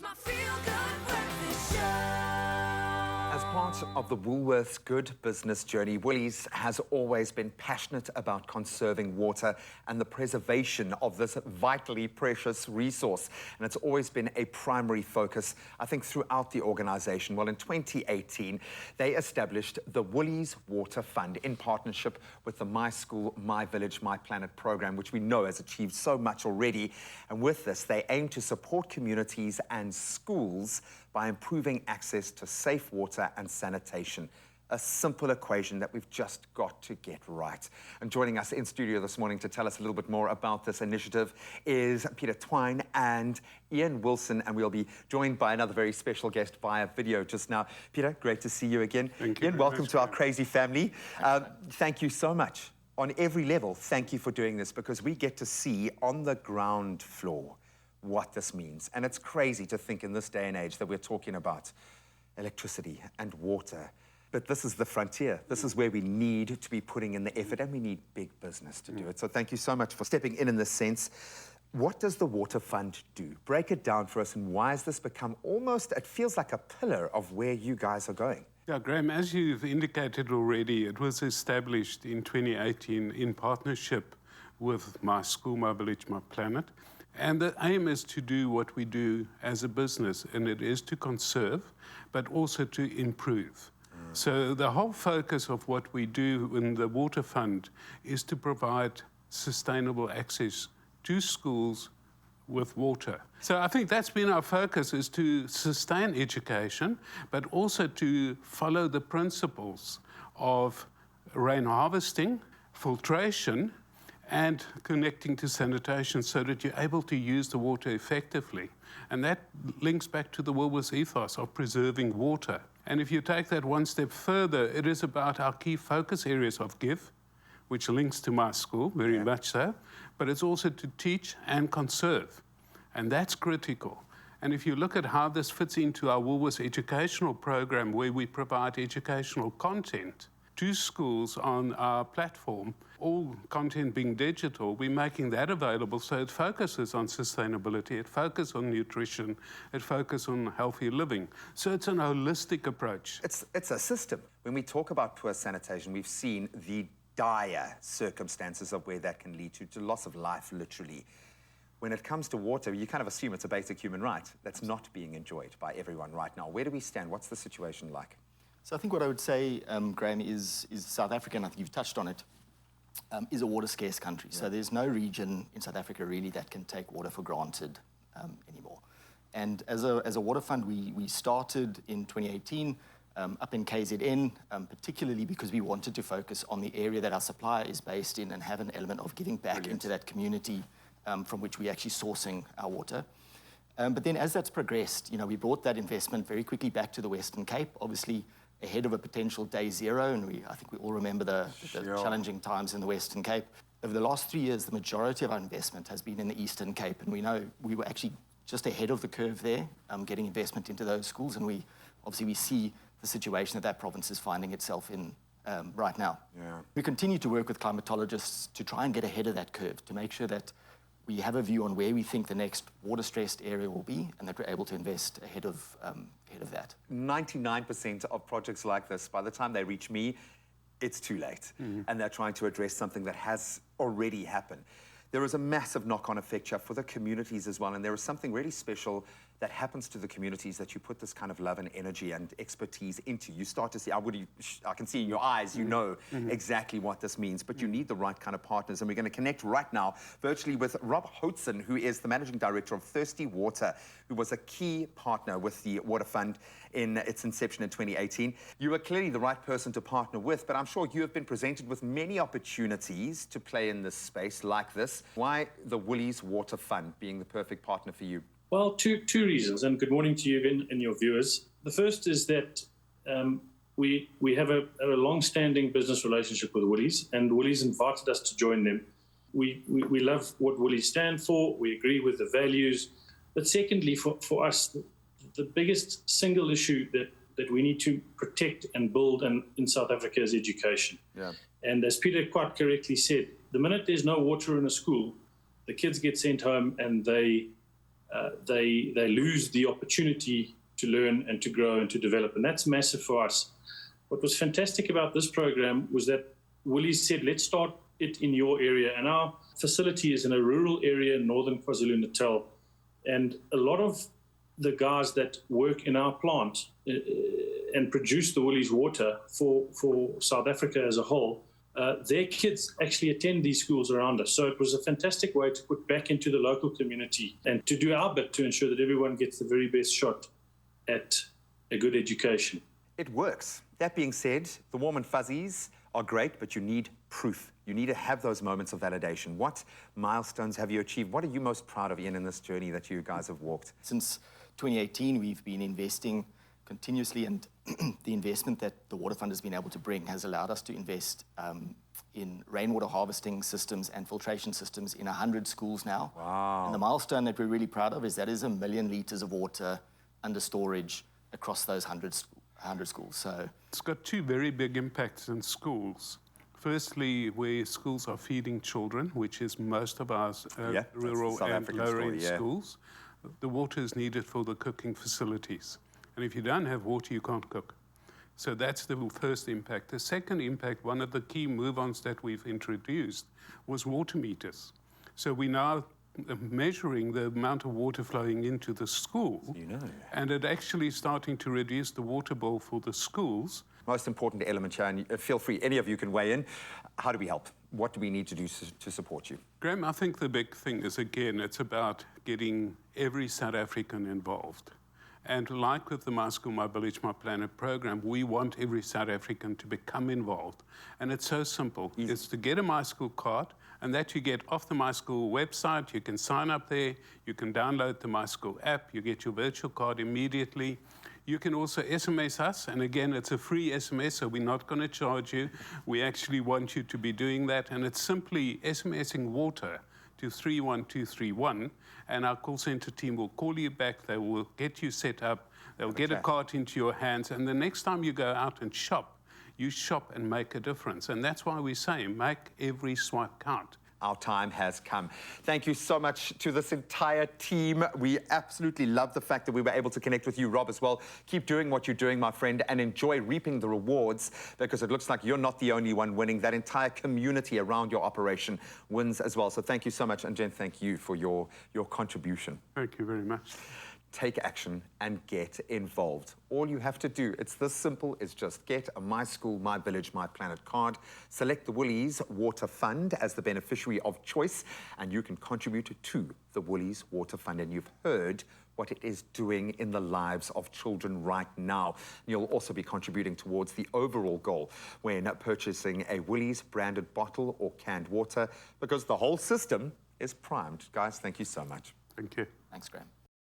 my feel-good breakfast show. As part of the Woolworths Good Business Journey, Woolies has always been passionate about conserving water and the preservation of this vitally precious resource. And it's always been a primary focus, I think, throughout the organisation. Well, in 2018, they established the Woolies Water Fund in partnership with the My School, My Village, My Planet program, which we know has achieved so much already. And with this, they aim to support communities and schools by improving access to safe water and sanitation. A simple equation that we've just got to get right. And joining us in studio this morning to tell us a little bit more about this initiative is Peter Twine and Ian Wilson, and we'll be joined by another very special guest via video just now. Peter, great to see you again. Thank you. Ian, welcome to our crazy family. Thank you so much. On every level, thank you for doing this, because we get to see on the ground floor what this means. And it's crazy to think in this day and age that we're talking about electricity and water. But this is the frontier. This is where we need to be putting in the effort, and we need big business to do it. So thank you so much for stepping in this sense. What does the Water Fund do? Break it down for us, and why has this become almost, it feels like a pillar of where you guys are going? Yeah, Graham, as you've indicated already, it was established in 2018 in partnership with My School, My Village, My Planet. And the aim is to do what we do as a business, and it is to conserve, but also to improve. So the whole focus of what we do in the Water Fund is to provide sustainable access to schools with water. So I think that's been our focus, is to sustain education, but also to follow the principles of rain harvesting, filtration, and connecting to sanitation so that you're able to use the water effectively. And that links back to the Woolworths ethos of preserving water. And if you take that one step further, it is about our key focus areas of give, which links to My School, very much so, but it's also to teach and conserve. And that's critical. And if you look at how this fits into our Woolworths educational program, where we provide educational content to schools on our platform, all content being digital, we're making that available so it focuses on sustainability, it focuses on nutrition, it focuses on healthy living. So it's an holistic approach. It's a system. When we talk about poor sanitation, we've seen the dire circumstances of where that can lead to loss of life, literally. When it comes to water, you kind of assume it's a basic human right that's not being enjoyed by everyone right now. Where do we stand? What's the situation like? So I think what I would say, Graham, is South Africa, and I think you've touched on it, is a water-scarce country. Yeah. So there's no region in South Africa really that can take water for granted anymore. And as a water fund, we started in 2018 up in KZN, particularly because we wanted to focus on the area that our supplier is based in and have an element of giving back into that community from which we're actually sourcing our water. But then as that's progressed, we brought that investment very quickly back to the Western Cape, obviously ahead of a potential day zero, and I think we all remember the challenging times in the Western Cape. Over the last 3 years, the majority of our investment has been in the Eastern Cape, and we know we were actually just ahead of the curve there, getting investment into those schools, and we see the situation that province is finding itself in right now. Yeah. We continue to work with climatologists to try and get ahead of that curve, to make sure that we have a view on where we think the next water-stressed area will be, and that we're able to invest ahead of that. 99% of projects like this, by the time they reach me, it's too late. And they're trying to address something that has already happened. There is a massive knock-on effect here for the communities as well, and there is something really special that happens to the communities that you put this kind of love and energy and expertise into. You start to see, I can see in your eyes, you know exactly what this means, but you need the right kind of partners. And we're going to connect right now virtually with Rob Houtson, who is the Managing Director of Thirsty Water, who was a key partner with the Water Fund in its inception in 2018. You are clearly the right person to partner with, but I'm sure you have been presented with many opportunities to play in this space like this. Why the Woolies Water Fund being the perfect partner for you? Well, two reasons, and good morning to you and your viewers. The first is that we have a long-standing business relationship with Woolies, and Woolies invited us to join them. We love what Woolies stand for. We agree with the values. But secondly, for us, the biggest single issue that we need to protect and build in South Africa is education. Yeah. And as Peter quite correctly said, the minute there's no water in a school, the kids get sent home and they they lose the opportunity to learn and to grow and to develop. And that's massive for us. What was fantastic about this program was that Woolies said, let's start it in your area. And our facility is in a rural area in northern KwaZulu-Natal. And a lot of the guys that work in our plant and produce the Woolies water for South Africa as a whole, their kids actually attend these schools around us. So it was a fantastic way to put back into the local community and to do our bit to ensure that everyone gets the very best shot at a good education. It works. That being said, the warm and fuzzies are great, but you need proof. You need to have those moments of validation. What milestones have you achieved? What are you most proud of, Ian, in this journey that you guys have walked? Since 2018, we've been investing continuously, and the investment that the Water Fund has been able to bring has allowed us to invest in rainwater harvesting systems and filtration systems in 100 schools now. Wow. And the milestone that we're really proud of is that is 1 million litres of water under storage across those 100 schools. So It's got two very big impacts in schools. Firstly, where schools are feeding children, which is most of our rural South and African lower-end story, schools, the water is needed for the cooking facilities. And if you don't have water, you can't cook. So that's the first impact. The second impact, one of the key move-ons that we've introduced, was water meters. So we now measuring the amount of water flowing into the school, and it actually starting to reduce the water bill for the schools. Most important element here, and feel free, any of you can weigh in. How do we help? What do we need to do to support you? Graham, I think the big thing is, again, it's about getting every South African involved. And like with the My School, My Village, My Planet program, we want every South African to become involved. And it's so simple. It's to get a My School card, and that you get off the My School website. You can sign up there. You can download the My School app. You get your virtual card immediately. You can also SMS us, and again, it's a free SMS, so we're not going to charge you. We actually want you to be doing that, and it's simply SMSing water to 31231, and our call center team will call you back. They will get you set up. They'll get a card into your hands, and the next time you go out and shop, you shop and make a difference. And that's why we say, make every swipe count. Our time has come. Thank you so much to this entire team. We absolutely love the fact that we were able to connect with you, Rob, as well. Keep doing what you're doing, my friend, and enjoy reaping the rewards, because it looks like you're not the only one winning. That entire community around your operation wins as well. So thank you so much, and Jen, thank you for your contribution. Thank you very much. Take action and get involved. All you have to do, it's this simple, is just get a My School, My Village, My Planet card, select the Woolies Water Fund as the beneficiary of choice, and you can contribute to the Woolies Water Fund. And you've heard what it is doing in the lives of children right now. You'll also be contributing towards the overall goal when purchasing a Woolies branded bottle or canned water, because the whole system is primed. Guys, thank you so much. Thank you. thanks, Graham.